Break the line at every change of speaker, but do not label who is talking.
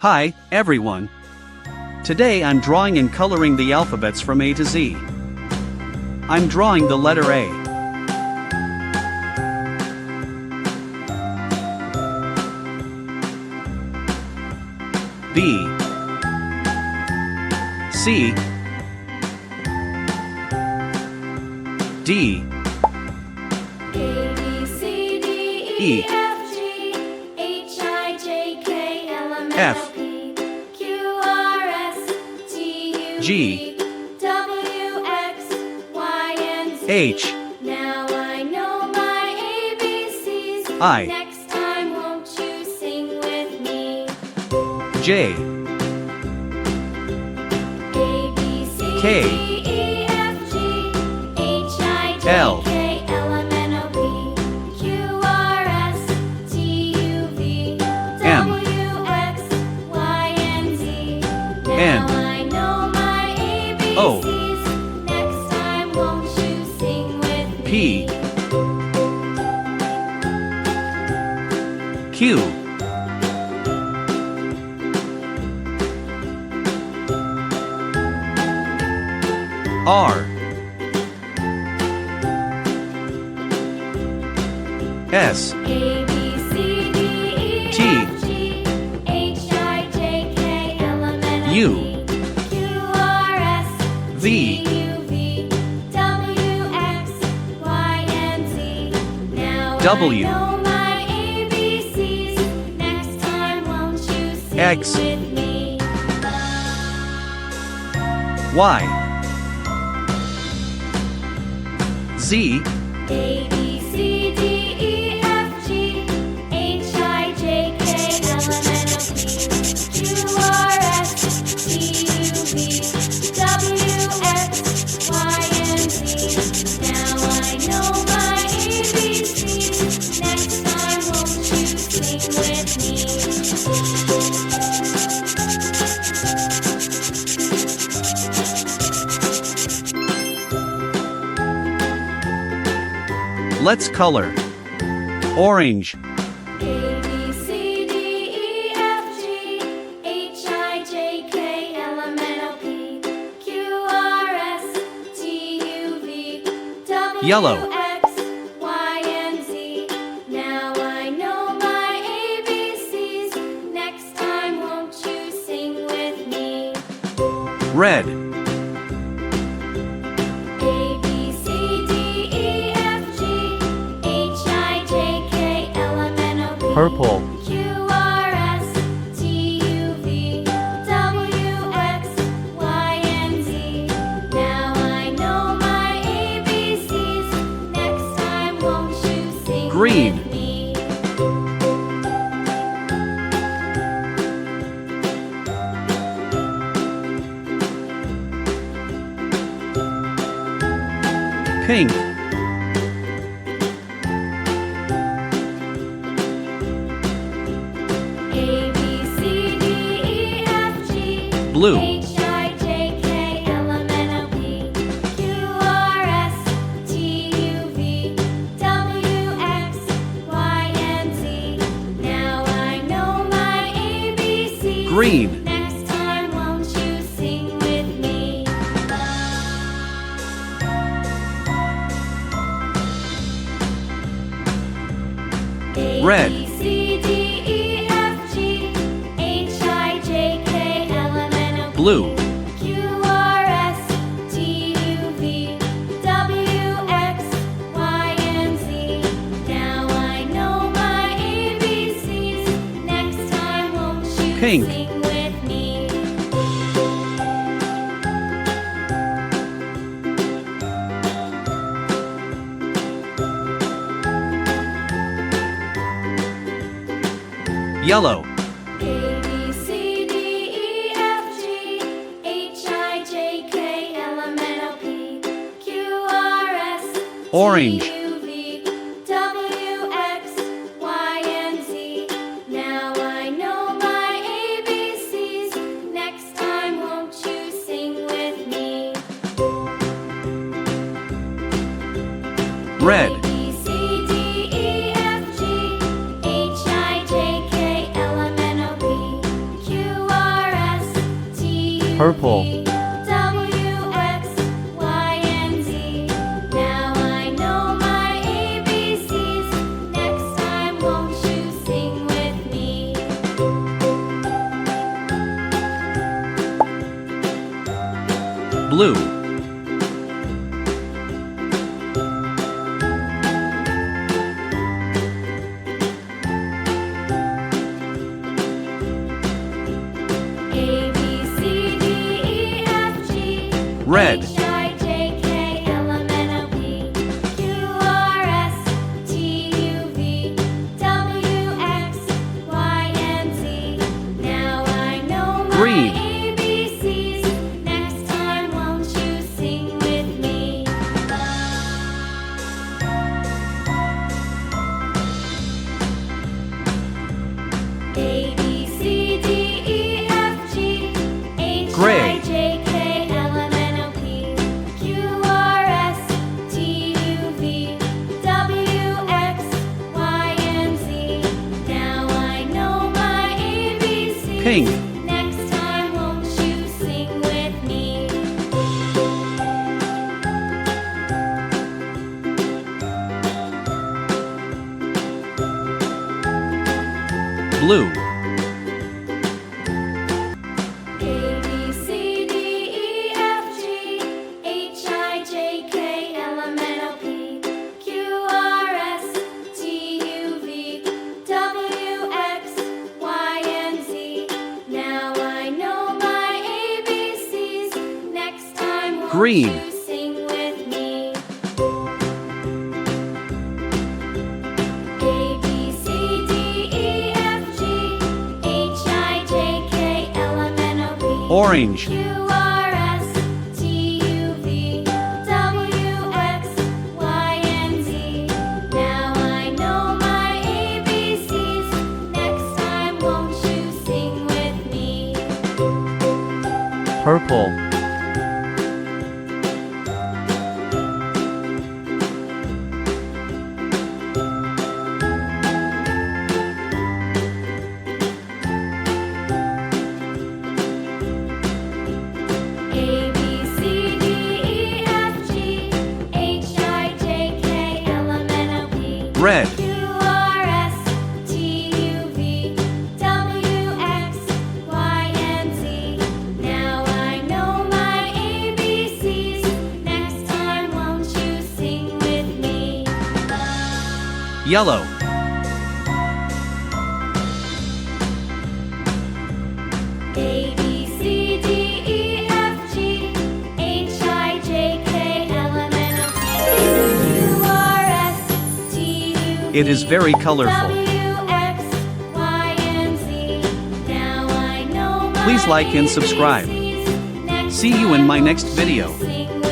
Hi, everyone. Today I'm drawing and coloring the alphabets from A to Z. I'm drawing the letter A. B. C. D.
A, B, C, D,
E.
F, G, H, I, J, K, L, M, N,
F.
O, P, Q, R, S, T, U,
G.
V, W, X, Y, and Z.
H.
Now I know my ABCs.
I.
Next time won't you sing with me?
J.
A, B, C,
K.
D, E, F, G, H, I, J,
L.
K, L, M, N, O, P, Q, R, S, T, U, V,
M.
W, X, Y, and Z.
N.
Now I know my ABCs.
O.
Next time won't you sing with me?
P. Q. R. S.
A, B, C, D, E,
T.
F, G, H, I, J, K, L, M, N, O,
U.
P, Q, R, S,
V.
T, U, V, W, X, Y, and Z. Now
W.
I know my ABCs. Next time won't you sing
X.
with me?
Y. Z.
A, B, C, D, E, F, G, H, I, J, K, L, M, N, O, P, Q, R, S, T, U, V, W, X, Y, and Z. Now I know my ABCs. Next time won't you sing with me?
Let's color. Orange.
A, B, C, D, E, F, G, H, I, J, K, L, M, N, O, P, Q, R, S, T, U, V, W,
Yellow.
X, Y, and Z. Now I know my ABCs. Next time won't you sing with me?
Red.
A, B, C, D, E, F, G, H, I, J, K, L, M, N, O, P,
Purple.
Q, R, S, T, U, V, W, X, Y, and Z. Now I know my ABCs. Next time won't you sing
Green.
with me?
Pink.
A, B, C, D, E, F, G,
Blue.
H, I, J, K, L, M, N, O, P, Q, R, S, T, U, V, W, X, Y, and Z. Now I know my ABCs.
Green.
Next time won't you sing with me? A,
Red.
B, C, D, E, F, G, H, I, J, K, L, M, N, O, P,
Blue.
Q, R, S, T, U, V, W, X, Y, and Z. Now I know my ABCs. Next time won't you
Pink.
sing with me?
Yellow.
A, B, C, D, E, F, G, H, I, J, K, L, M, N, O, P, Q, R, S,
Orange.
T, U, V, W, X, Y, and Z. Now I know my ABCs. Next time won't you sing with me?
Red.
A, B, C, D, E, F, G, H, I, J, K, L, M, N, O, P, Q,
Purple.
W, X, Y, and Z. Now I know my ABCs. Next time, won't you sing with me?
Blue.
A, B, C, D, E, F, G.
Red.
H, I, J, K, L, M, N, O, P. Q, R, S, T, U, V. W, X, Y, and Z. Now I know my
Green.
ABCs. Next time, won't you sing with me? A, B, C, D, E, F, G. H,
Gray.
I, J, K, L, M, N, O, P. Q, R, S, T, U, V. W, X, Y, and Z. Now I know my ABCs.
Pink.
Next time, won't you sing with me?
Blue.
A, B, C, D, E, F, G. H, I, J, K, L, M, N, O, P. Q, R, S, T, U, V. W, X, Y, and Z. Now I know my ABCs. Next time, won't
Green.
you sing with me? A, B, C, D, E, F, G. H, I, J, K, L, M, N, O, P.
Orange.
Q, R, S, T, U, V. W, X, Y, and Z. Now I know my ABCs. Next time, won't you sing with me?
Purple.
A, B, C, D, E, F, G. H, I, J, K, L, M, N, O, P.
Red.
Q, R, S, T, U, V. W, X, Y, and Z. Now I know my ABCs. Next time, won't you sing with me?
Yellow.
A, B, C, D, E, F, G. H, I, J, K, L, M, N, O, P. Q, R, S, T, U, V.
It is very colorful.
W, X, Y, and Z. Now I know my
Please like and subscribe.
ABCs. Next
See you in
time,
my next
won't you
video.
sing